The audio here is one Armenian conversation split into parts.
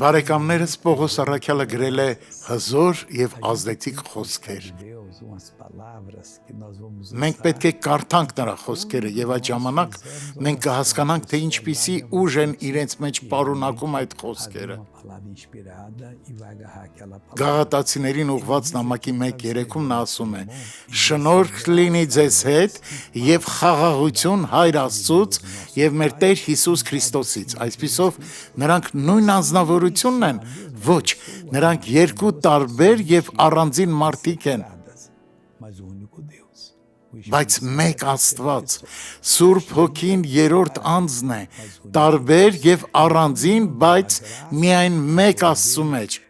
Բարեկամներս Պողոս առաքյալը գրել է հզոր եւ ազդեցիկ խոսքեր։ Մենք պետք է կարդանք նրա խոսքերը եւ այդ ժամանակ մենք կհասկանանք, թե ինչպիսի ուժ են իրենց մեջ պարունակում այդ խոսքերը։ Գաղատացիներին ուղված նամակի 1:3-ում նա ասում է. «Շնորհք լինի ձեզ հետ եւ խաղաղություն Հայր Աստծուց եւ մեր Տեր Հիսուս Քրիստոսից»։ Այսպիսով նրանք նույն անձնավորությունն են, ոչ, նրանք երկու տարբեր եւ առանձին մարդիկ են, բայց մեկ Աստված, Սուրբ Հոգին երրորդ անձն է, տարբեր եւ առանձին, բայց միայն մեկ Աստծու մեջ։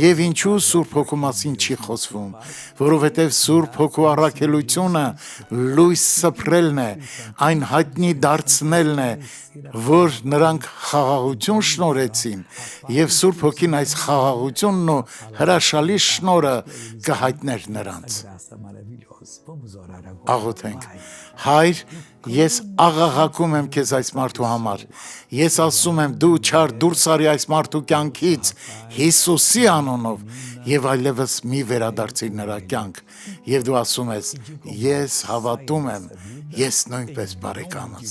Եվ ինչու Սուրբ Հոգու մասին չի խոսվում, որովհետև Սուրբ Հոգու առաքելությունը լույս սփռելն է, այն հայտնի դարձնելն է, որ նրանք խաղաղություն շնորհեցին, եւ Սուրբ Հոգին այս խաղաղությունն ու հրաշալի շնորհը կհայտներ նրանց։ Աղոթենք. Հայր, ես աղաղակում եմ քեզ այս մարդու համար, ես ասում եմ դու չար դուրս արի այս մարդու կյանքից Հիսուսի անունով եւ այլևս մի վերադարձիր նրա կյանք, եւ դու ասում ես ես հավատում եմ, ես նույնպես բարեկամս։